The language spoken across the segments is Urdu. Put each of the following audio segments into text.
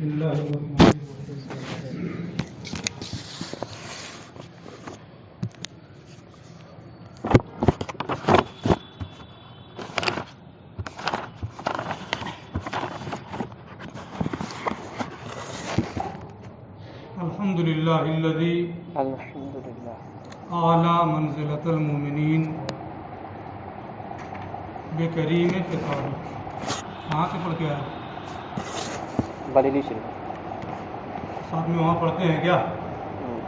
الله الرحمن الرحيم. الحمد لله الذي الحمد لله أعلى منزلة المؤمنين بكريم خطابه. کہاں سے پڑھ کے آیا؟ بریلی شریف. ساتھ میں وہاں پڑھتے ہیں کیا؟ ہم.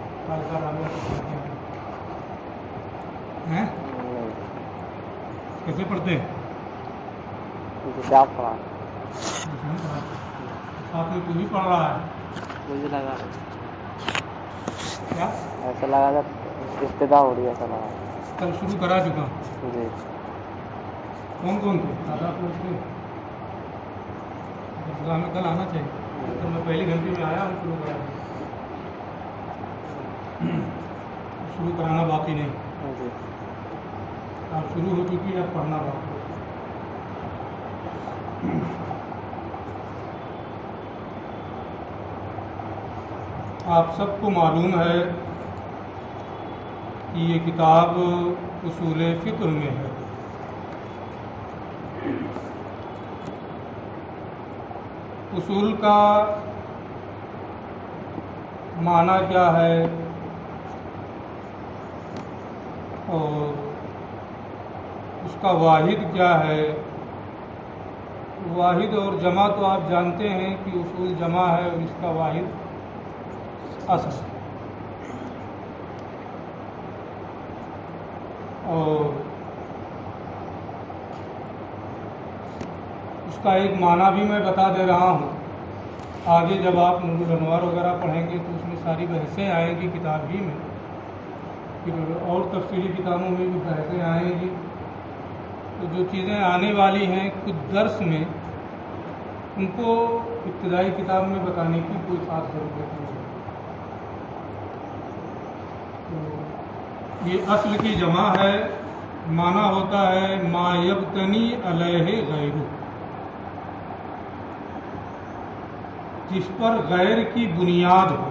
ہیں کیسے پڑھتے ہیں؟ جیسے آپ پڑھا. ساتھ میں تو بھی پڑھ رہا ہے مجھے لگا کیا؟ ایسا لگا تھا ابتدا ہو رہی ہے، ایسا لگا. کل شروع کرا چکا. جی. کون کون تھے؟ آداب پوچھتے میں کل آنا چاہیے. تو میں پہلی گھنٹے میں آیا ہوں، شروع کرا شروع کرانا باقی نہیں. جی. اب شروع ہو چکی ہے، اب پڑھنا باقی. آپ سب کو معلوم ہے کہ یہ کتاب اصول فکر میں ہے. اصول کا معنی کیا ہے اور اس کا واحد کیا ہے؟ واحد اور جمع تو آپ جانتے ہیں کہ اصول جمع ہے اور اس کا واحد اصل. اور اس کا ایک معنی بھی میں بتا دے رہا ہوں. آگے جب آپ نور الانوار وغیرہ پڑھیں گے تو اس میں ساری بحثیں آئیں گی کتاب ہی میں، پھر اور تفصیلی کتابوں میں بھی بحثیں آئیں گی. تو جو چیزیں آنے والی ہیں کچھ درس میں، ان کو ابتدائی کتاب میں بتانے کی کوئی خاص ضرورت نہیں ہے. تو یہ اصل کی جمع ہے. معنی ہوتا ہے ما یبتنی علیہ غیر، جس پر غیر کی بنیاد ہو،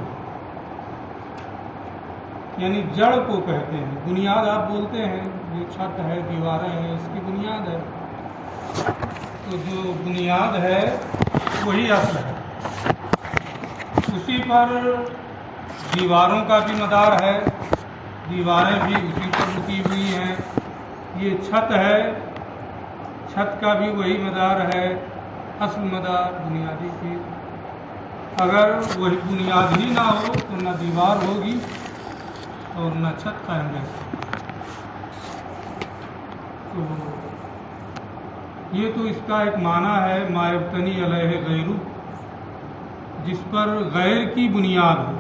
یعنی جڑ کو کہتے ہیں. بنیاد آپ بولتے ہیں یہ چھت ہے، دیواریں ہیں، اس کی بنیاد ہے. تو جو بنیاد ہے وہی اصل ہے. اسی پر دیواروں کا بھی مدار ہے، دیواریں بھی اسی پر رکی ہوئی ہیں. یہ چھت ہے، چھت کا بھی وہی مدار ہے، اصل مدار بنیادی چیز. اگر وہی بنیاد ہی نہ ہو تو نہ دیوار ہوگی اور نہ چھت قائم رہ سکتی. تو یہ تو اس کا ایک معنی ہے ما یبتنی علیہ غیر، جس پر غیر کی بنیاد ہو.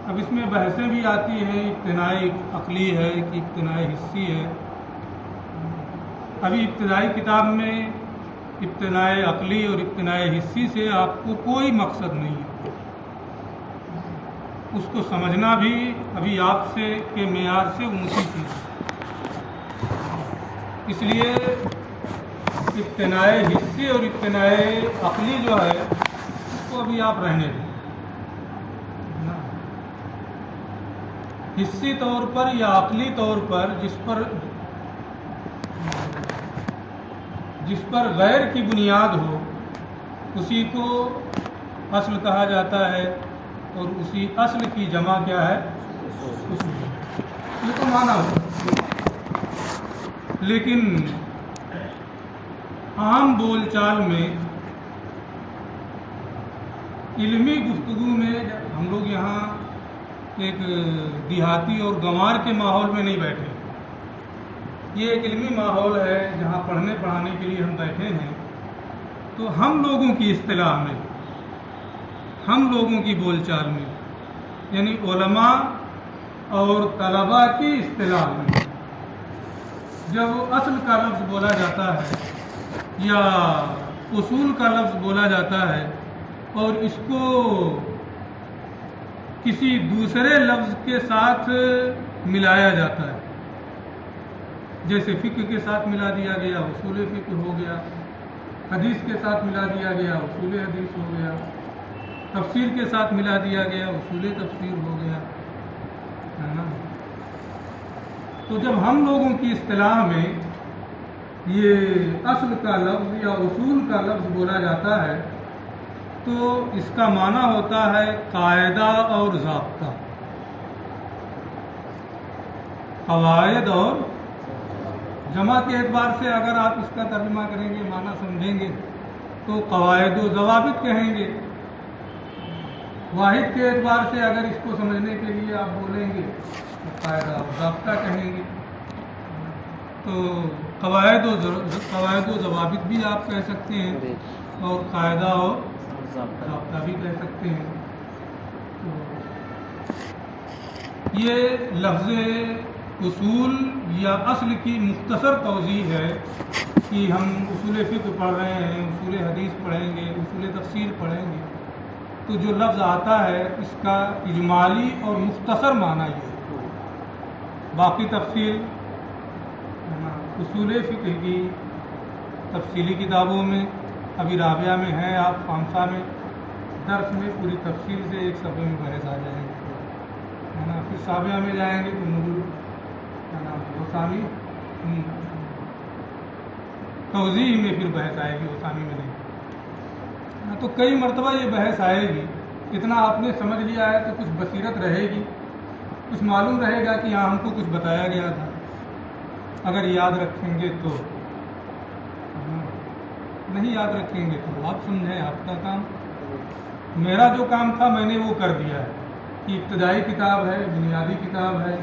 اب اس میں بحثیں بھی آتی ہیں، ابتنائی عقلی ہے کہ ابتنائی حسی ہے. ابھی ابتدائی کتاب میں ابتنائی عقلی اور ابتنائی حسی سے آپ کو کوئی مقصد نہیں ہے. اس کو سمجھنا بھی ابھی آپ سے کے معیار سے اونچی چیز ہے. اس لیے ابتنائی حسی اور ابتنائی عقلی جو ہے اس کو ابھی آپ رہنے دیں. حسی طور پر یا عقلی طور پر جس پر غیر کی بنیاد ہو اسی کو اصل کہا جاتا ہے، اور اسی اصل کی جمع کیا ہے؟ اصول. یہ تو مانا ہو. لیکن عام بول چال میں، علمی گفتگو میں، ہم لوگ یہاں ایک دیہاتی اور گنوار کے ماحول میں نہیں بیٹھے. یہ ایک علمی ماحول ہے جہاں پڑھنے پڑھانے کے لیے ہم بیٹھے ہیں. تو ہم لوگوں کی اصطلاح میں، ہم لوگوں کی بول چال میں، یعنی علماء اور طلباء کی اصطلاح میں، جب اصل کا لفظ بولا جاتا ہے یا اصول کا لفظ بولا جاتا ہے اور اس کو کسی دوسرے لفظ کے ساتھ ملایا جاتا ہے، جیسے فقہ کے ساتھ ملا دیا گیا اصول فقہ ہو گیا، حدیث کے ساتھ ملا دیا گیا اصول حدیث ہو گیا، تفسیر کے ساتھ ملا دیا گیا، اصول تفسیر ہو گیا، ہے نا. تو جب ہم لوگوں کی اصطلاح میں یہ اصل کا لفظ یا اصول کا لفظ بولا جاتا ہے تو اس کا معنی ہوتا ہے قاعدہ اور ضابطہ، قواعد اور جمع کے اعتبار سے اگر آپ اس کا ترجمہ کریں گے، معنی سمجھیں گے تو قواعد و ضوابط کہیں گے. واحد کے اعتبار سے اگر اس کو سمجھنے کے لیے آپ بولیں گے تو قاعدہ اور ضابطہ کہیں گے. تو قواعد و ضوابط بھی آپ کہہ سکتے ہیں اور قاعدہ اور ضابطہ بھی کہہ سکتے ہیں. تو یہ لفظ اصول یا اصل کی مختصر توضیح ہے کہ ہم اصول فقہ پڑھ رہے ہیں، اصول حدیث پڑھیں گے، اصول تفسیر پڑھیں گے تو جو لفظ آتا ہے اس کا اجمالی اور مختصر معنی یہ ہے. باقی تفصیل اصول فقہ کی تفصیلی کتابوں میں ابھی رابعہ میں ہے، آپ خامسہ میں درس میں پوری تفصیل سے ایک صفحے میں بحث آ جائیں گے، ہے نا. پھر سابعہ میں جائیں گے تو نور وسامی توضیح میں پھر بحث آئے گی، وسامی میں نہیں. تو کئی مرتبہ یہ بحث آئے گی. اتنا آپ نے سمجھ لیا ہے تو کچھ بصیرت رہے گی، کچھ معلوم رہے گا کہ ہاں ہم کو کچھ بتایا گیا تھا. اگر یاد رکھیں گے تو، نہیں یاد رکھیں گے تو آپ سمجھیں آپ کا کام. میرا جو کام تھا میں نے وہ کر دیا ہے کہ ابتدائی کتاب ہے، بنیادی کتاب ہے،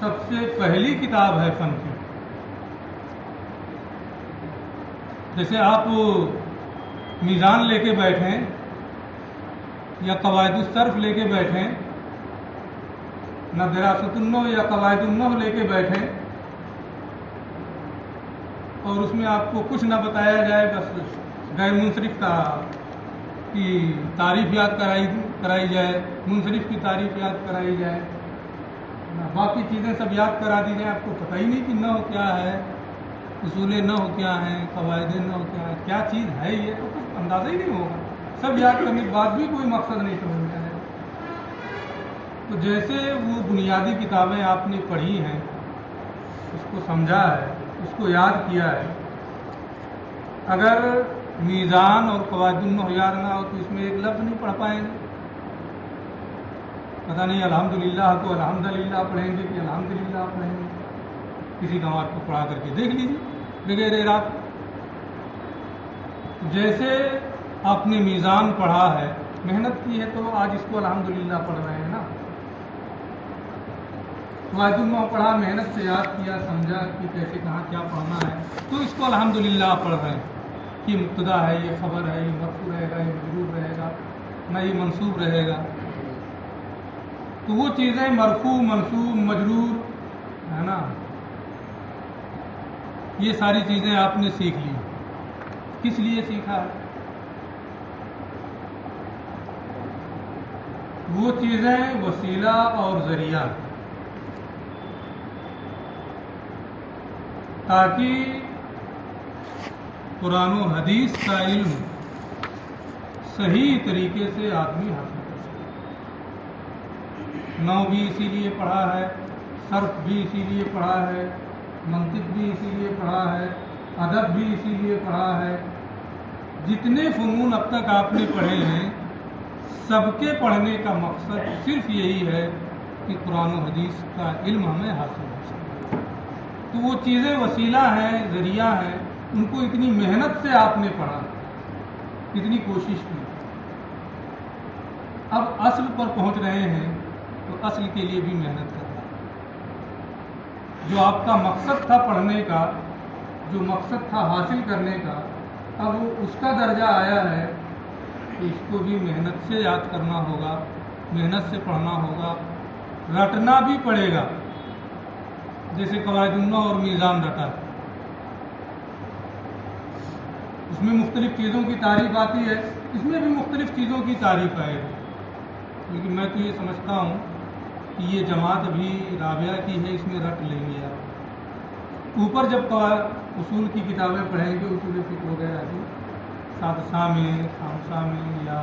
سب سے پہلی کتاب ہے فن کی. جیسے آپ میزان لے کے بیٹھیں یا قواعد الصرف لے کے بیٹھیں، نہ دراست النحو یا قواعد النحو لے کے بیٹھیں اور اس میں آپ کو کچھ نہ بتایا جائے، بس غیر منصرف کا کی تعریف یاد کرائی جائے، منصرف کی تعریف یاد کرائی جائے، باقی چیزیں سب یاد کرا دی جائیں، آپ کو پتہ ہی نہیں کہ نحو کیا ہے، اصول نحو کیا ہیں، قواعد نحو کیا ہے، کیا چیز ہے یہ تو کچھ اندازہ ہی نہیں ہوگا. سب یاد کرنے کے بعد بھی کوئی مقصد نہیں سمجھ میں آئے. تو جیسے وہ بنیادی کتابیں آپ نے پڑھی ہیں، اس کو سمجھا ہے، اس کو یاد کیا ہے، اگر میزان اور قواعد النحو یاد نہ ہو تو اس میں ایک لفظ نہیں پڑھ پائیں گے. پتہ نہیں الحمدللہ کو الحمدللہ پڑھیں گے کہ الحمدللہ پڑھیں گے. کسی گنوار کو پڑھا کر کے دیکھ لیجیے بغیر اعراب. جیسے آپ نے میزان پڑھا ہے، محنت کی ہے تو آج اس کو الحمدللہ پڑھ رہے ہیں نا. قواعد النحو پڑھا، محنت سے یاد کیا، سمجھا کہ کیسے کہاں کیا پڑھنا ہے تو اس کو الحمدللہ پڑھ رہے ہیں. یہ مبتدا ہے، یہ خبر ہے، یہ مرفوع رہے گا، یہ مجرور رہے گا، نہ یہ منصوب رہے گا. تو وہ چیزیں مرفوع، منصوب، مجرور، ہے نا، یہ ساری چیزیں آپ نے سیکھ لی. کس لیے سیکھا ہے؟ وہ چیزیں وسیلہ اور ذریعہ، تاکہ قرآن و حدیث کا علم صحیح طریقے سے آدمی حاصل کر سکے. نحو بھی اسی لیے پڑھا ہے، صرف بھی اسی لیے پڑھا ہے، منطق بھی اسی لیے پڑھا ہے، ادب بھی اسی لیے پڑھا ہے. جتنے فنون اب تک آپ نے پڑھے ہیں سب کے پڑھنے کا مقصد صرف یہی ہے کہ قرآن و حدیث کا علم ہمیں حاصل ہو سکے. تو وہ چیزیں وسیلہ ہیں، ذریعہ ہیں، ان کو اتنی محنت سے آپ نے پڑھا، اتنی کوشش کی. اب اصل پر پہنچ رہے ہیں تو اصل کے لیے بھی محنت کرنا. جو آپ کا مقصد تھا پڑھنے کا، جو مقصد تھا حاصل کرنے کا، اب اس کا درجہ آیا ہے کہ اس کو بھی محنت سے یاد کرنا ہوگا، محنت سے پڑھنا ہوگا، رٹنا بھی پڑے گا. جیسے قواعد النحو اور میزان رٹا، اس میں مختلف چیزوں کی تعریف آتی ہے، اس میں بھی مختلف چیزوں کی تعریف آئے گی. لیکن میں تو یہ سمجھتا ہوں کہ یہ جماعت ابھی رابعہ کی ہے، اس میں رٹ لیں گے آپ. اوپر جب اصول کی کتابیں پڑھیں گے، اصول فقہ وغیرہ کی، سادسہ میں، خامسہ میں یا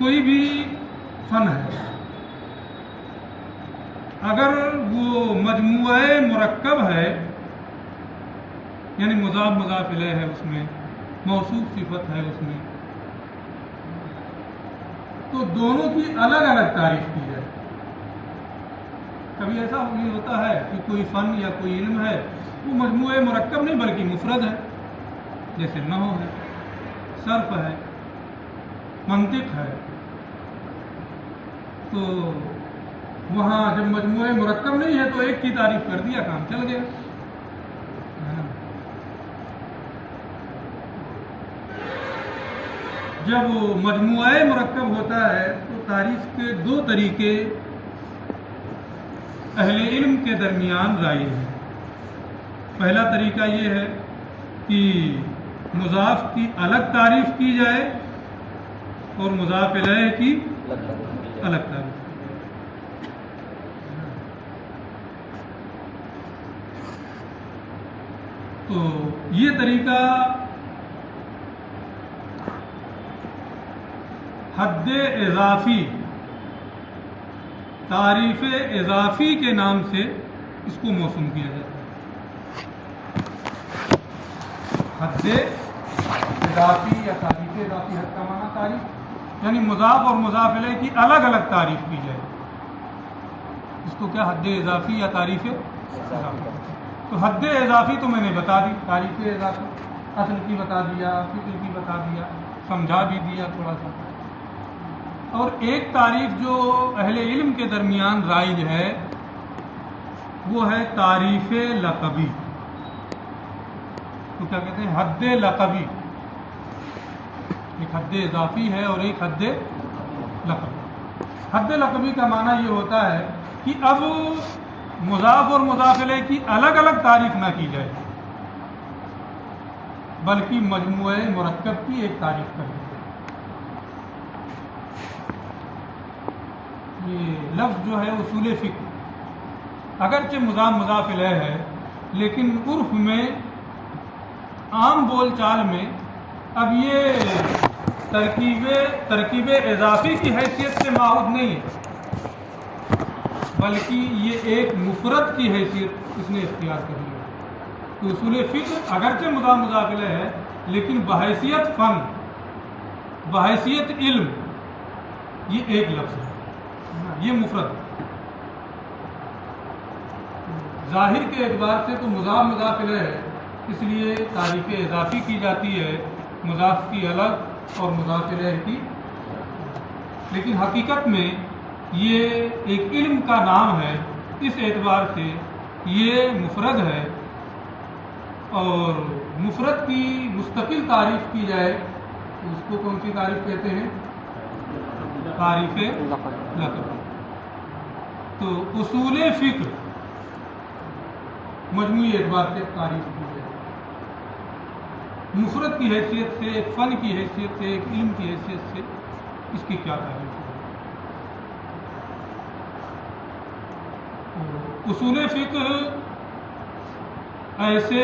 کوئی بھی فن ہے، اگر وہ مجموعہ مرکب ہے، یعنی مضاف مضاف الیہ ہے، اس میں موصوف صفت ہے، اس میں تو دونوں کی الگ الگ تعریف کی جائے۔ کبھی ایسا بھی ہوتا ہے کہ کوئی فن یا کوئی علم ہے وہ مجموعہ مرکب نہیں بلکہ مفرد ہے، جیسے نحو ہے، صرف ہے، منطق ہے، تو وہاں جب مجموعہ مرکب نہیں ہے تو ایک کی تعریف کر دیا، کام چل گیا۔ جب مجموعہ مرکب ہوتا ہے تو تعریف کے دو طریقے اہل علم کے درمیان رائج ہیں۔ پہلا طریقہ یہ ہے کہ مضاف کی الگ تعریف کی جائے اور مضاف الیہ کی الگ تعریف۔ تو یہ طریقہ حد اضافی، تعریف اضافی کے نام سے اس کو موسوم کیا جاتا ہے۔ حد اضافی یا تعریف اضافی، حد کا معنی تعریف، یعنی مضاف اور مضاف الیہ کی الگ الگ تعریف کی جائے، اس کو کیا حد اضافی یا تعریف اضافی۔ تو حد اضافی تو میں نے بتا دی، تعریف اضافی اصل کی بتا دیا، فعل کی بتا دیا، سمجھا بھی دیا تھوڑا سا۔ اور ایک تعریف جو اہل علم کے درمیان رائج ہے وہ ہے تعریف لقبی۔ تو کیا کہتے ہیں؟ حد لقبی۔ ایک حد اضافی ہے اور ایک حد لقبی۔ حد لقبی کا معنی یہ ہوتا ہے کہ اب مضاف اور مضاف الیہ کی الگ الگ تعریف نہ کی جائے بلکہ مجموعہ مرکب کی ایک تعریف کر دی جائے۔ یہ لفظ جو ہے اصول فقہ اگرچہ مضاف مضاف الیہ ہے، لیکن عرف میں، عام بول چال میں اب یہ ترکیب اضافی کی حیثیت سے ماخوذ نہیں ہے، بلکہ یہ ایک مفرد کی حیثیت اس نے اختیار کر لی ہے۔ تو اصول فقہ اگرچہ مضاف مضاف الیہ ہے، لیکن بحیثیت فن، بحیثیت علم، یہ ایک لفظ ہے، یہ مفرد۔ ظاہر کے اعتبار سے تو مضاف مضاف الیہ ہے، اس لیے تعریف اضافی کی جاتی ہے، مضاف کی الگ اور مضاف الیہ کی، لیکن حقیقت میں یہ ایک علم کا نام ہے، اس اعتبار سے یہ مفرد ہے، اور مفرد کی مستقل تعریف کی جائے تو اس کو کون سی تعریف کہتے ہیں؟ تعریف لقب۔ تو اصول فقہ مجموعی اعتبار سے تعریف کی جائے، مفرد کی حیثیت سے، ایک فن کی حیثیت سے، ایک علم کی حیثیت سے اس کی کیا تعریف ہے؟ اصول فقہ ایسے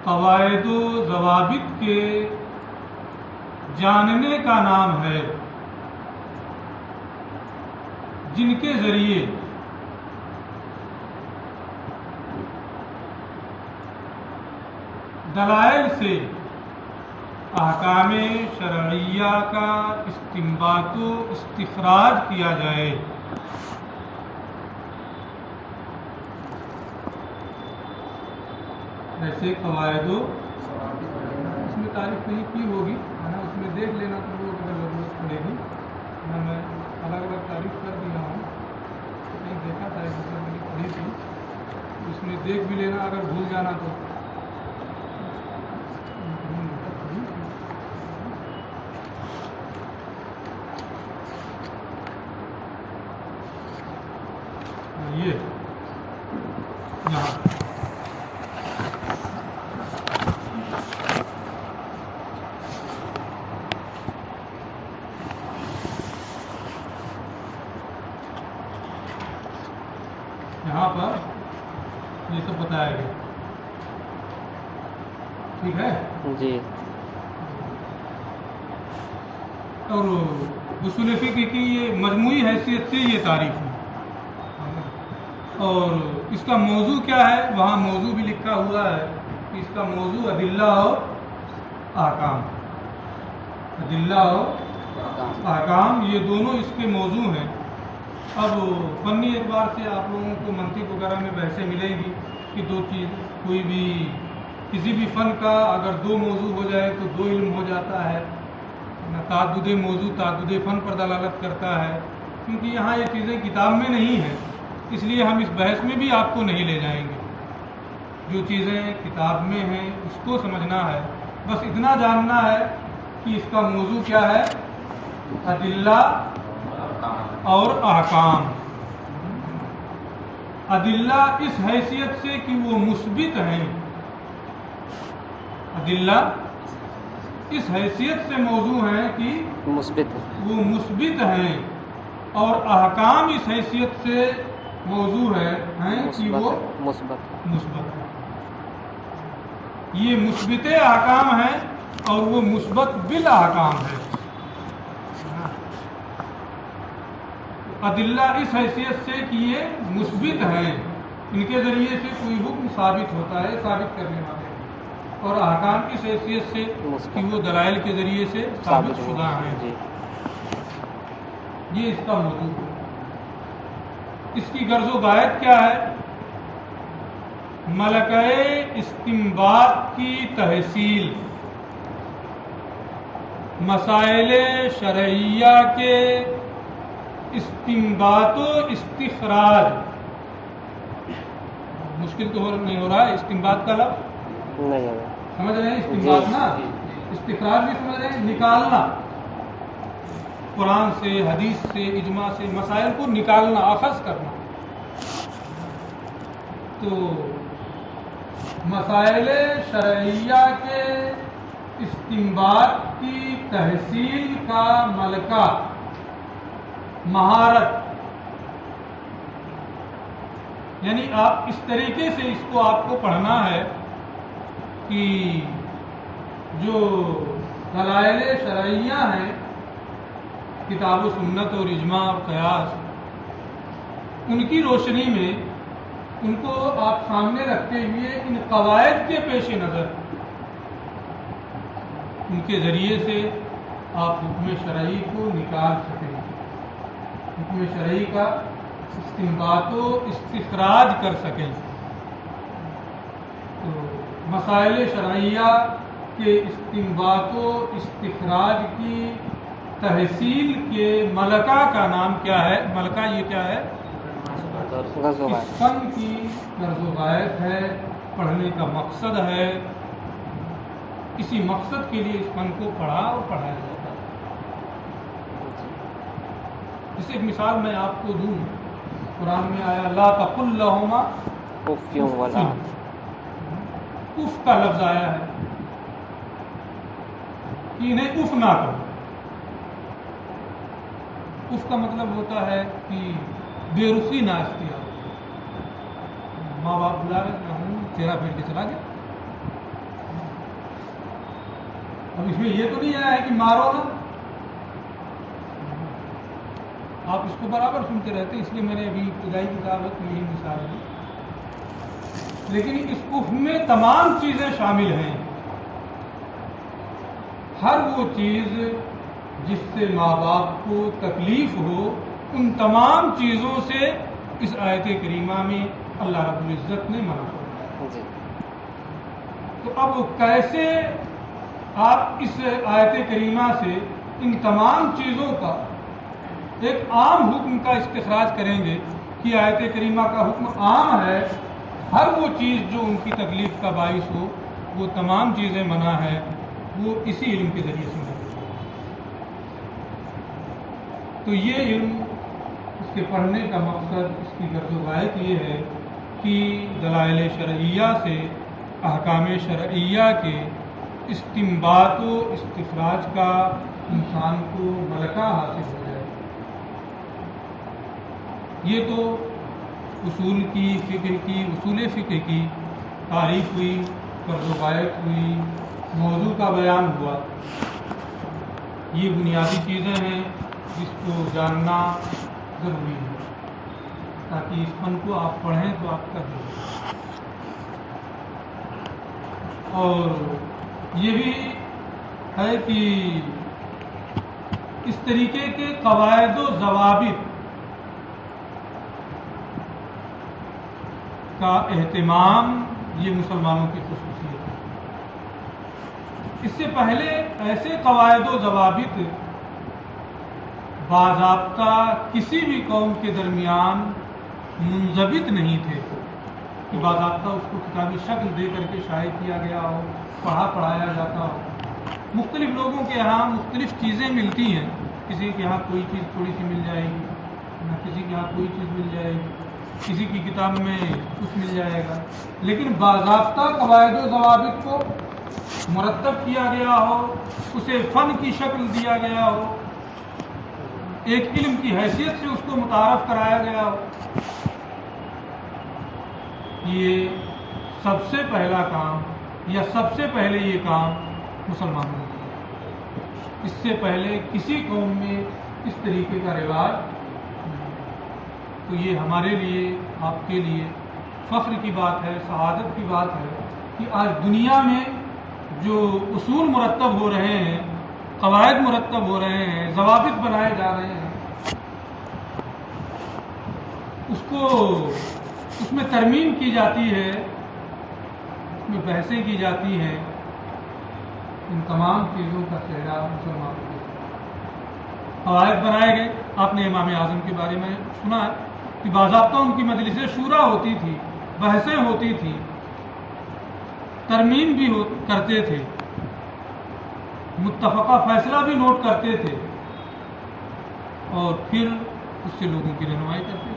قواعد و ضوابط کے جاننے کا نام ہے جن کے ذریعے دلائل سے احکام شرعیہ کا استنباط و استخراج کیا جائے۔ ایسے قواعد و، اس میں تعریف نہیں کی ہوگی، اس میں دیکھ لینا تو لوگ اگر ضرورت پڑے گی، میں الگ الگ تعریف کر دیا ہوں، کہیں دیکھا تھا میں نے پڑھی تھی، اس میں دیکھ بھی لینا، اگر بھول جانا تو یہ یہاں پر یہ سب بتایا گیا، ٹھیک ہے جی۔ اور اصول فقہ کی یہ مجموعی حیثیت سے یہ تعریف ہے. اور اس کا موضوع کیا ہے؟ وہاں موضوع بھی لکھا ہوا ہے کہ اس کا موضوع ادلہ اور احکام. ادلہ اور احکام یہ دونوں اس کے موضوع ہیں. اب فنی اعتبار سے آپ لوگوں کو منطق وغیرہ میں بحثیں ملیں گی کہ دو چیز کوئی بھی کسی بھی فن کا اگر دو موضوع ہو جائے تو دو علم ہو جاتا ہے. تعدد موضوع تعدد فن پر دلالت کرتا ہے. کیونکہ یہاں یہ چیزیں کتاب میں نہیں ہیں اس لیے ہم اس بحث میں بھی آپ کو نہیں لے جائیں گے. جو چیزیں کتاب میں ہیں اس کو سمجھنا ہے. بس اتنا جاننا ہے کہ اس کا موضوع کیا ہے؟ ادلہ اور احکام. ادلہ اس حیثیت سے کہ وہ مثبت ہیں. ادلہ اس حیثیت سے موضوع ہیں کہ مثبت وہ مثبت ہیں. اور احکام اس حیثیت سے موضوع ہیں کہ وہ مثبت ہیں. یہ مثبت احکام ہیں اور وہ مثبت بالاحکام ہے. ادلہ اس حیثیت سے کہ یہ مثبت ہیں، ان کے ذریعے سے کوئی حکم ثابت ہوتا ہے، ثابت کرنے والے. اور احکام اس حیثیت سے کہ وہ دلائل کے ذریعے سے ثابت شدہ ہیں. یہ اس کا موضوع ہے. اس کی غرض و غایت کیا ہے؟ ملکہ استنباط کی تحصیل، مسائل شرعیہ کے استنباط و استخراج. مشکل تو نہیں ہو رہا ہے استنباط کا لفظ؟ نہیں سمجھ رہے ہیں استنباط نا؟ استخراج بھی سمجھ رہے ہیں، نکالنا. قرآن سے، حدیث سے، اجماع سے مسائل کو نکالنا، اخذ کرنا. تو مسائل شرعیہ کے استنباط کی تحصیل کا ملکہ، مہارت، یعنی آپ اس طریقے سے اس کو آپ کو پڑھنا ہے کہ جو دلائل شرعیہ ہیں، کتاب و سنت اور اجماع اور قیاس، ان کی روشنی میں ان کو آپ سامنے رکھتے ہوئے ان قواعد کے پیش نظر ان کے ذریعے سے آپ حکم شرعی کو نکال سکیں، حکم شرعی کا استنباط و استخراج کر سکیں. تو مسائل شرعیہ کے استنباط و استخراج کی تحصیل کے ملکہ کا نام کیا ہے؟ ملکہ یہ کیا ہے؟ اس فن کی غرض و غایت ہے، پڑھنے کا مقصد ہے. اسی مقصد کے لیے اس فن کو پڑھا اور پڑھایا جاتا ہے. جیسے ایک مثال میں آپ کو دوں، قرآن میں آیا لا تقل لہما اف. اف کا لفظ آیا ہے کہ انہیں اف نہ کرو. اف کا مطلب ہوتا ہے کہ بے رخی نہ اختیار. ماں باپ بلا رہے میں ہوں، چہرہ پھیر کے چلا گیا. اب اس میں یہ تو نہیں آیا ہے کہ مارو نا. آپ اس کو برابر سنتے رہتے ہیں، اس لیے میں نے ابھی ابتدائی کتابت میں یہی مثال دی. لیکن اس اف میں تمام چیزیں شامل ہیں. ہر وہ چیز جس سے ماں باپ کو تکلیف ہو، ان تمام چیزوں سے اس آیت کریمہ میں اللہ رب العزت نے منع فرمایا. تو اب کیسے آپ اس آیت کریمہ سے ان تمام چیزوں کا ایک عام حکم کا استخراج کریں گے کہ آیت کریمہ کا حکم عام ہے، ہر وہ چیز جو ان کی تکلیف کا باعث ہو، وہ تمام چیزیں منع ہے، وہ اسی علم کے ذریعے سے منع. تو یہ علم، اس کے پڑھنے کا مقصد، اس کی غرض و غایت یہ ہے کہ دلائل شرعیہ سے احکام شرعیہ کے استنباط و استخراج کا انسان کو ملکہ حاصل ہو جائے. یہ تو اصول فقہ کی تعریف ہوئی، غرض و غایت ہوئی، موضوع کا بیان ہوا. یہ بنیادی چیزیں ہیں جس کو جاننا ضروری ہے تاکہ اس فن کو آپ پڑھیں تو آپ کر دیں. اور یہ بھی ہے کہ اس طریقے کے قواعد و ضوابط کا اہتمام یہ مسلمانوں کی خصوصیت ہے. اس سے پہلے ایسے قواعد و ضوابط باضابطہ کسی بھی قوم کے درمیان منضبط نہیں تھے کہ باضابطہ اس کو کتابی شکل دے کر کے شائع کیا گیا ہو, پڑھایا جاتا ہو. مختلف لوگوں کے یہاں مختلف چیزیں ملتی ہیں, کسی کے یہاں کوئی چیز تھوڑی سی مل جائے گی, کسی کے یہاں کوئی چیز مل جائے گی, کسی کی کتاب میں کچھ مل جائے گا, لیکن باضابطہ قواعد و ضوابط کو مرتب کیا گیا ہو, اسے فن کی شکل دیا گیا ہو, ایک علم کی حیثیت سے اس کو متعارف کرایا گیا ہو, یہ سب سے پہلا کام یا سب سے پہلے یہ کام مسلمانوں نے کیا. اس سے پہلے کسی قوم میں اس طریقے کا رواج نہیں. تو یہ ہمارے لیے, آپ کے لیے فخر کی بات ہے, سعادت کی بات ہے کہ آج دنیا میں جو اصول مرتب ہو رہے ہیں, قواعد مرتب ہو رہے ہیں, ضوابط بنائے جا رہے ہیں, اس میں ترمیم کی جاتی ہے, اس میں بحثیں کی جاتی ہیں. ان تمام چیزوں کا چہرہ مسلمانوں کے قواعد بنائے گئے. آپ نے امام اعظم کے بارے میں سنا ہے کہ باضابطہ ان کی مجلس شورا ہوتی تھی, بحثیں ہوتی تھی, ترمیم بھی کرتے تھے, متفقہ فیصلہ بھی نوٹ کرتے تھے, اور پھر اس سے لوگوں کی رہنمائی کرتے تھے.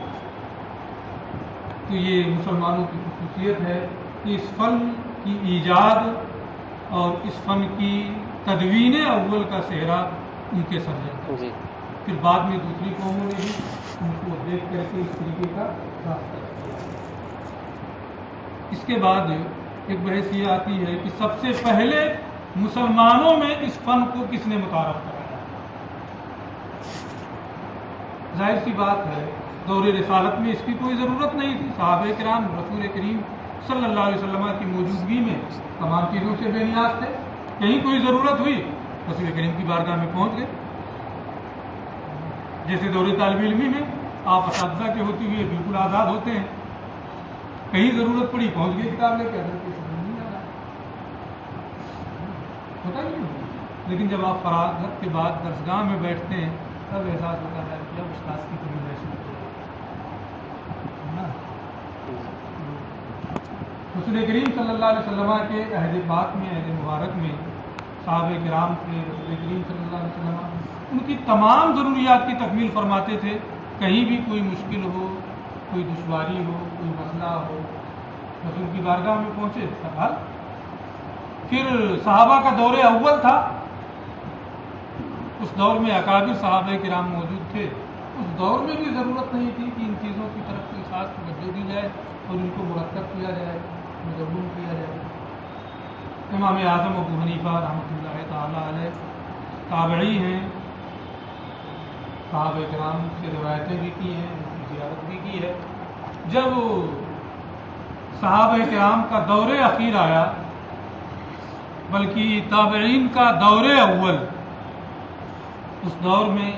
تو یہ مسلمانوں کی خصوصیت ہے کہ اس فن کی ایجاد اور اس فن کی تدوین اول کا صحرا ان کے سر جاتا ہے. پھر بعد میں دوسری قوموں نے بھی ان کو دیکھ کر کے اس طریقے کا راستہ کیا. اس کے بعد ایک بحث یہ آتی ہے کہ سب سے پہلے مسلمانوں میں اس فن کو کس نے متعارف کرایا. ظاہر سی بات ہے دور رسالت میں اس کی کوئی ضرورت نہیں تھی. صحابہ کرام رسول کریم صلی اللہ علیہ وسلم کی موجودگی میں تمام چیزوں سے بے نیاز تھے. کہیں کوئی ضرورت ہوئی رسول کریم کی بارگاہ میں پہنچ گئے. جیسے دور طالب علمی میں آپ اساتذہ کے ہوتے ہوئے بالکل آزاد ہوتے ہیں, کہیں ضرورت پڑی پہنچ گئے کتاب لے کے, حضرت کو سمجھ نہیں آ رہا ہوتا ہی نہیں. لیکن جب آپ فراغت کے بعد درسگاہ میں بیٹھتے ہیں تب احساس ہوتا ہے کہ اب استاد کی کمی محسوس ہوتی ہے. رسول کریم صلی اللہ علیہ وسلم کے عہد پاک میں, عہد مبارک میں صحابہ کرام سے رسول کریم صلی اللہ علیہ وسلم ان کی تمام ضروریات کی تکمیل فرماتے تھے. کہیں بھی کوئی مشکل ہو, کوئی دشواری ہو, کوئی مسئلہ ہو, رسول کی بارگاہ میں پہنچے سب حل. پھر صحابہ کا دور اول تھا, اس دور میں اکابر صحابہ کرام موجود تھے. اس دور میں بھی ضرورت نہیں تھی کہ ان چیزوں کی طرف کوئی خاص توجہ دی جائے اور ان کو مرتب کیا جائے, مدون کیا جائے. امام اعظم ابو حنیفہ رحمۃ اللہ تعالی علیہ تابعی ہیں, صحابہ کرام سے روایتیں بھی کی ہیں, ان کی زیارت بھی کی ہے. جب صحابہ کرام کا دور اخیر آیا, بلکہ تابعین کا دور اول, اس دور میں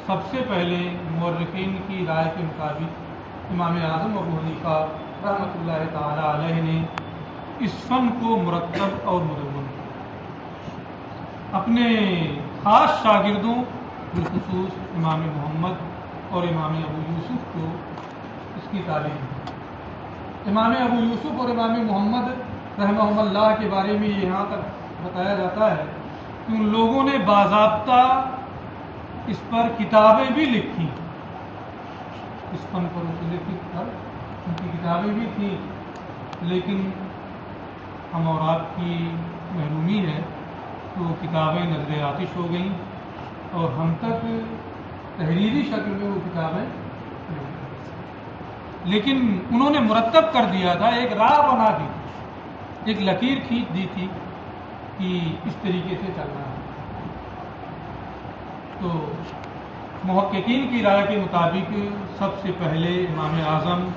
سب سے پہلے مورخین کی رائے کے مطابق امام اعظم ابو حنیفہ رحمۃ اللہ تعالی علیہ نے اس فن کو مرتب اور مدون کیا. اپنے خاص شاگردوں بالخصوص امام محمد اور امام ابو یوسف کو اس کی تعلیم دی. امام ابو یوسف اور امام محمد رحمہ اللہ کے بارے میں یہاں تک بتایا جاتا ہے کہ ان لوگوں نے باضابطہ اس پر کتابیں بھی لکھی, اس فن پر اصول فقہ پر ان کی کتابیں بھی تھیں, لیکن ہم اور آپ کی محرومی ہے تو وہ کتابیں نظر آتش ہو گئیں اور ہم تک تحریری شکل میں وہ کتابیں نہیں. لیکن انہوں نے مرتب کر دیا تھا, ایک راہ بنا دی, ایک لکیر کھینچ دی تھی کہ اس طریقے سے چلنا ہے. تو محققین کی رائے کے مطابق سب سے پہلے امام اعظم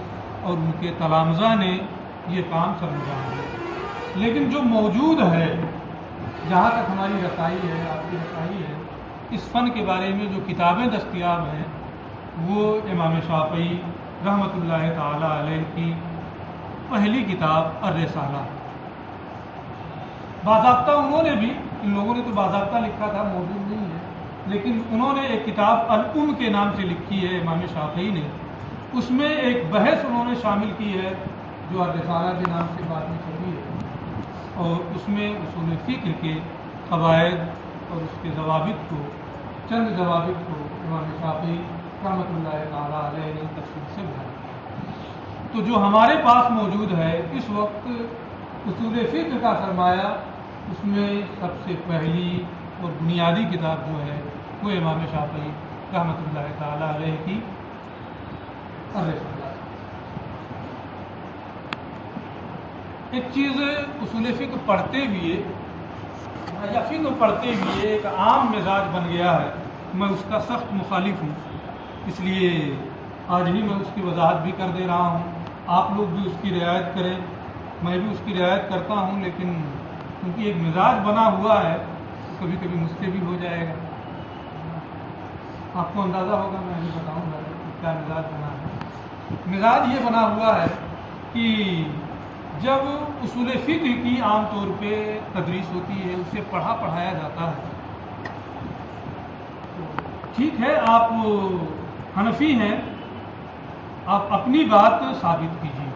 اور ان کے تلامذہ نے یہ کام سر انجام دیا، لیکن جو موجود ہے، جہاں تک ہماری رسائی ہے، آپ کی رسائی ہے، اس فن کے بارے میں جو کتابیں دستیاب ہیں وہ امام شافعی رحمۃ اللہ تعالی علیہ کی پہلی کتاب الرسالہ، باضابطہ انہوں نے بھی، ان لوگوں نے تو باضابطہ لکھا تھا، موجود نہیں ہے، لیکن انہوں نے ایک کتاب الام کے نام سے لکھی ہے امام شافعی نے، اس میں ایک بحث انہوں نے شامل کی ہے جو الرسالہ کے نام سے بعد میں چھپی ہے، اور اس میں اصول فقہ کے قواعد اور اس کے ضوابط کو، چند ضوابط کو امام شافعی رحمۃ اللہ تعالی علیہ نے تفصیل سے بیان۔ تو جو ہمارے پاس موجود ہے اس وقت اصول فقہ کا سرمایہ، اس میں سب سے پہلی اور بنیادی کتاب جو ہے وہ امام شافعی رحمۃ اللہ تعالی علیہ کی الرسالہ۔ ایک چیز اصول فقہ پڑھتے ہوئے یا فقہ پڑھتے ہوئے ایک عام مزاج بن گیا ہے، میں اس کا سخت مخالف ہوں، اس لیے آج ہی میں اس کی وضاحت بھی کر دے رہا ہوں، آپ لوگ بھی اس کی رعایت کریں، میں بھی اس کی رعایت کرتا ہوں، لیکن کیونکہ ایک مزاج بنا ہوا ہے تو کبھی کبھی مجھ سے بھی ہو جائے گا، آپ کو اندازہ ہوگا، میں بھی بتاؤں گا کہ کیا مزاج بنا ہے۔ مزاج یہ بنا ہوا ہے کہ جب اصول فقہ کی عام طور پہ تدریس ہوتی ہے، اسے پڑھایا جاتا ہے، ٹھیک ہے آپ حنفی ہیں، آپ اپنی بات ثابت کیجیے،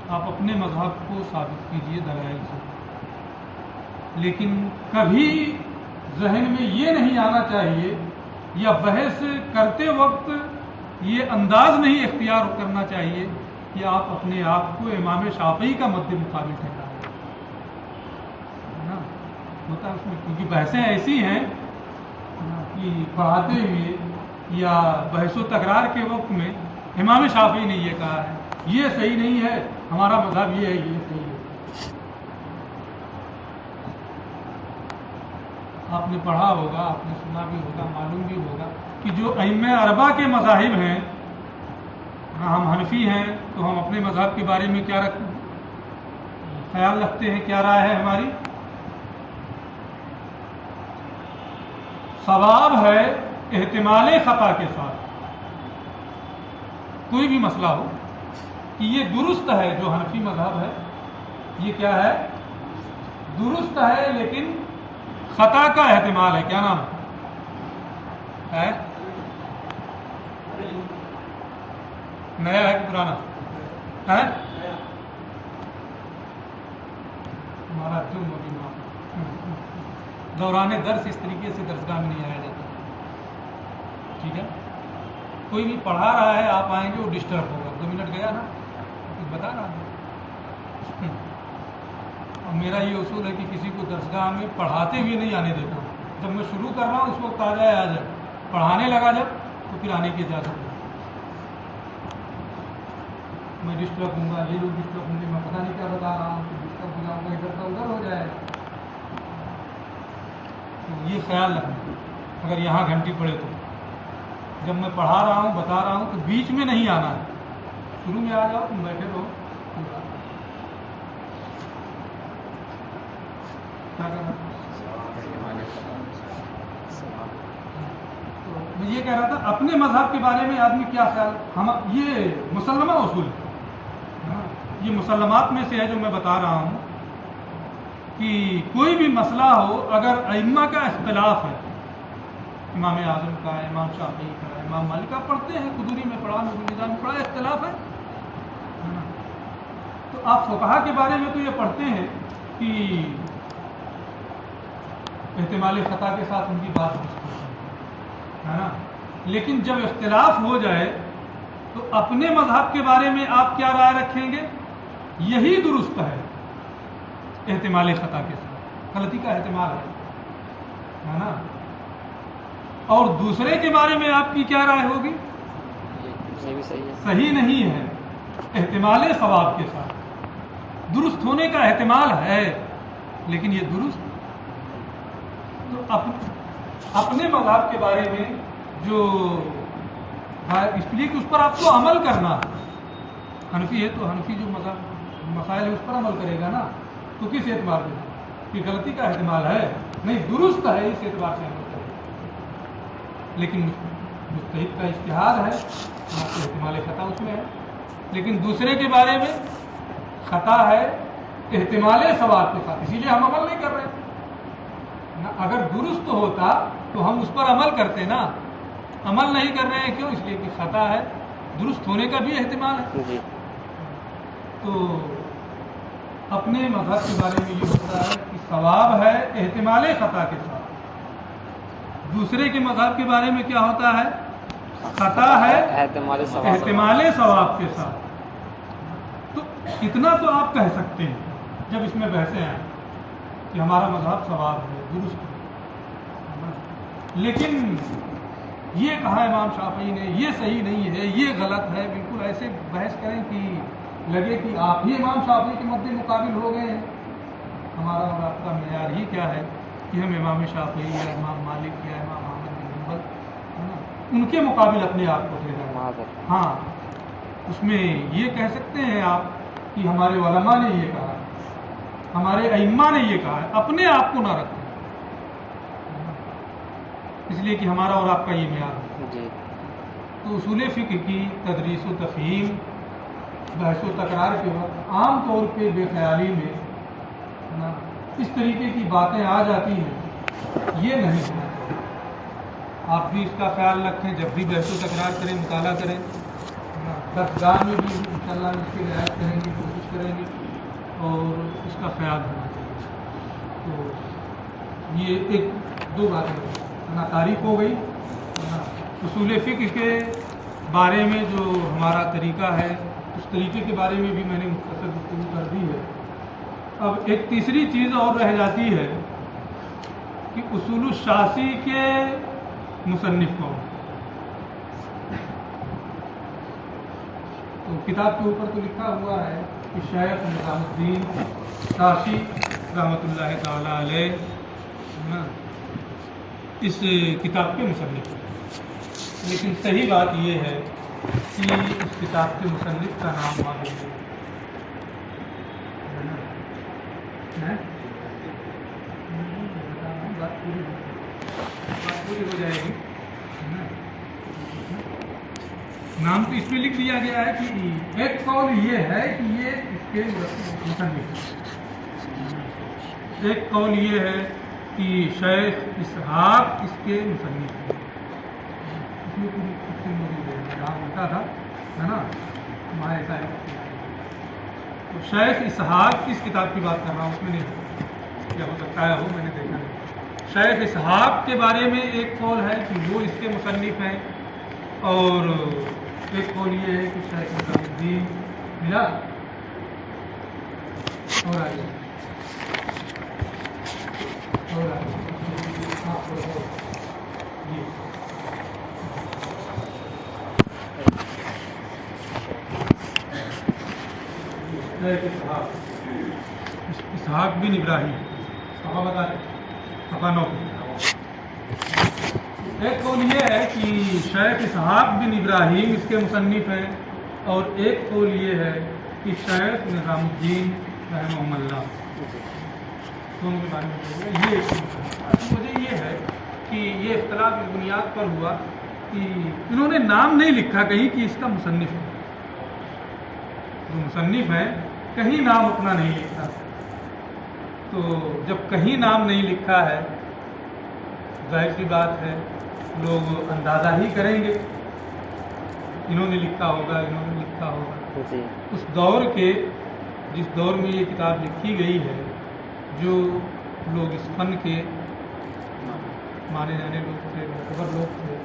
آپ اپنے مذہب کو ثابت کیجیے دلائل سے، لیکن کبھی ذہن میں یہ نہیں آنا چاہیے یا بحث کرتے وقت یہ انداز نہیں اختیار کرنا چاہیے کہ آپ اپنے آپ کو امام شافعی کا مد مقابل ٹھہرائیں، ہے نا؟ ہوتا ہے اس میں، کیونکہ بحثیں ایسی ہیں کہ پڑھاتے ہوئے یا بحث و تکرار کے وقت میں امام شافعی نے یہ کہا ہے، یہ صحیح نہیں ہے، ہمارا مذہب یہ ہے، یہ صحیح ہے۔ آپ نے پڑھا ہوگا، آپ نے سنا بھی ہوگا، معلوم بھی ہوگا کہ جو ائمہ اربعہ کے مذاہب ہیں، ہم حنفی ہیں تو ہم اپنے مذہب کے بارے میں کیا خیال رکھتے ہیں، کیا رائے ہے ہماری؟ ثواب ہے احتمال خطا کے ساتھ، کوئی بھی مسئلہ ہو کہ یہ درست ہے، جو حنفی مذہب ہے یہ کیا ہے؟ درست ہے، لیکن خطا کا احتمال ہے، کیا نام ہے؟ نیا ہے کہ پرانا ہے؟ ہمارا دوران درس اس طریقے سے درسگاہ میں نہیں آیا جاتا، ٹھیک ہے؟ کوئی بھی پڑھا رہا ہے، آپ آئیں گے وہ ڈسٹرب ہوگا، 2 منٹ گیا نا، کچھ بتا رہا ہوں، اور میرا یہ اصول ہے کہ کسی کو درسگاہ میں پڑھاتے ہوئے نہیں آنے دیتا ہوں، جب میں شروع کر رہا ہوں اس وقت آ جائے، پڑھانے لگا جب تو پھر آنے کی اجازت ہے، میں ڈسٹرب ہوں گا، یہ لوگ ڈسٹرب ہوں گے، میں پتہ نہیں کیا بتا رہا ہوں، کہ ڈسٹرب ہو جاؤں گا، ادھر کا ادھر ہو جائے گا، تو یہ خیال رکھنا، اگر یہاں گھنٹی پڑے تو جب میں پڑھا رہا ہوں، بتا رہا ہوں، تو بیچ میں نہیں آنا ہے، شروع میں آ جاؤ، تم بیٹھے رہو، کیا کرنا؟ تو میں یہ کہہ رہا تھا اپنے مذہب کے بارے میں آدمی کیا خیال، ہم یہ مسلمہ اصول ہے، یہ مسلمات میں سے ہے جو میں بتا رہا ہوں کہ کوئی بھی مسئلہ ہو، اگر ائمہ کا اختلاف ہے، امام اعظم کا، امام شافعی کا، امام مالک کا، پڑھتے ہیں، قدوری میں پڑھا، نور النظام میں پڑھا، اختلاف ہے، تو آپ فقہا کے بارے میں تو یہ پڑھتے ہیں کہ احتمال خطا کے ساتھ ان کی بات ہے نا، لیکن جب اختلاف ہو جائے تو اپنے مذہب کے بارے میں آپ کیا رائے رکھیں گے؟ یہی درست ہے احتمال خطا کے ساتھ، غلطی کا احتمال ہے نا، اور دوسرے کے بارے میں آپ کی کیا رائے ہوگی؟ یہ بھی صحیح ہے، صحیح نہیں ہے، احتمال ثواب کے ساتھ، درست ہونے کا احتمال ہے لیکن یہ درست، تو اپنے مذہب کے بارے میں جو اس لیے کہ اس پر آپ کو عمل کرنا ہے. حنفی ہے تو حنفی جو مذہب مسائل ہے اس پر عمل کرے گا نا، تو کس اعتبار سے کہ غلطی کا احتمال ہے نہیں، درست ہے اس اعتبار سے عمل کرے گا. لیکن مجتہد کا اجتہاد ہے، احتمال خطا اس میں ہے. لیکن دوسرے کے بارے میں خطا ہے احتمال ثواب کے ساتھ، اسی لیے ہم عمل نہیں کر رہے. اگر درست ہوتا تو ہم اس پر عمل کرتے نا، عمل نہیں کر رہے ہیں کیوں؟ اس لیے کہ خطا ہے، درست ہونے کا بھی احتمال ہے. جی تو اپنے مذہب کے بارے میں یہ ہوتا ہے کہ ثواب ہے احتمال خطا کے ساتھ. دوسرے کے مذہب کے بارے میں کیا ہوتا ہے؟ خطا ہے احتمال ثواب کے ساتھ. تو اتنا تو آپ کہہ سکتے ہیں جب اس میں بحثیں آئیں کہ ہمارا مذہب ثواب ہے، درست ہے. لیکن یہ کہا امام شافعی نے یہ صحیح نہیں ہے، یہ غلط ہے، بالکل ایسے بحث کریں کہ لگے کہ آپ ہی امام شافعی کے مد مقابل ہو گئے ہیں. ہمارا اور آپ کا معیار ہی کیا ہے کہ ہم امام شافعی یا امام مالک یا امام احمد بن حنبل ہے نا ان کے مقابل اپنے آپ کو ٹھہرائیں. ہاں اس میں یہ کہہ سکتے ہیں آپ کہ ہمارے علماء نے یہ کہا ہے، ہمارے ائمہ نے یہ کہا ہے، اپنے آپ کو نہ رکھیں، اس لیے کہ ہمارا اور آپ کا یہ معیار ہے. جی تو اصول فقہ کی تدریس و تفہیم بحث و تکرار کے وقت عام طور پہ بے خیالی میں نا اس طریقے کی باتیں آ جاتی ہیں، یہ نہیں ہونا چاہیے. آپ بھی اس کا خیال رکھیں، جب بھی بحث و تکرار کریں، مطالعہ کریں، درسگاہ میں بھی انشاءاللہ اس کی رعایت کریں گے، کوشش کریں گے اور اس کا خیال ہونا چاہیے. تو یہ ایک دو باتیں تعریف ہو گئی. اصول فقہ کے بارے میں جو ہمارا طریقہ ہے اس طریقے کے بارے میں بھی میں نے مختصر گفتگو کر دی ہے. اب ایک تیسری چیز اور رہ جاتی ہے کہ اصول الشاسی کے مصنف کون. تو کتاب کے اوپر تو لکھا ہوا ہے کہ شیخ نظام الدین شاسی رحمۃ اللہ تعالی علیہ اس کتاب کے مصنف ہیں. لیکن صحیح بات یہ ہے کہ اس کتاب کے مصنف کا نام معلوم ہے. بات پوری ہو جائے گی. نام تو اس میں لکھ دیا گیا ہے کہ ایک قول یہ ہے کہ یہ اس کے مصنف ہے، ایک قول یہ ہے کہ شیخ اسحاق اس کے مصنف ہیں. اس میں نام ہوتا تھا ہے نا ہمارے سارے. تو شیخ اسحاق کس کتاب کی بات کر رہا ہوں اس میں نہیں، کیا ہو سکتا ہے وہ میں نے دیکھا نہیں. شیخ اسحاق کے بارے میں ایک قول ہے کہ وہ اس کے مصنف ہیں، اور ایک قول یہ ہے کہ شیخ نظام الدین ملا اور آگے اسحاق بن ابراہیم صفحہ بتا دیں، صفحہ 9. ایک قول یہ ہے کہ شیخ اسحاق بن ابراہیم اس کے مصنف ہیں، اور ایک قول یہ ہے کہ شیخ نظام الدین رحمہ اللہ دونوں کے بارے میں یہ مجھے یہ ہے کہ یہ اختلاف اس بنیاد پر ہوا کہ انہوں نے نام نہیں لکھا کہیں کہ اس کا مصنف ہے. جو مصنف ہے کہیں نام اپنا نہیں لکھا. تو جب کہیں نام نہیں لکھا ہے ظاہر سی بات ہے لوگ اندازہ ہی کریں گے انہوں نے لکھا ہوگا، انہوں نے لکھا ہوگا. اس دور کے جس دور میں یہ کتاب لکھی گئی ہے، جو لوگ اس فن کے مانے جانے لوگ تھے، معتبر لوگ تھے،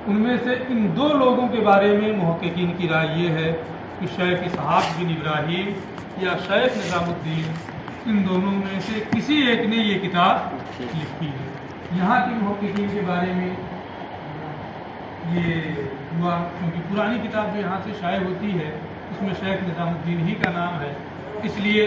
ان میں سے ان دو لوگوں کے بارے میں محققین کی رائے یہ ہے کہ شیخ اسحاق بن ابراہیم یا شیخ نظام الدین، ان دونوں میں سے کسی ایک نے یہ کتاب لکھی ہے. یہاں کے محققین کے بارے میں یہ ہوا کیونکہ پرانی کتاب جو یہاں سے شائع ہوتی ہے اس میں شیخ نظام الدین ہی کا نام ہے، اس لیے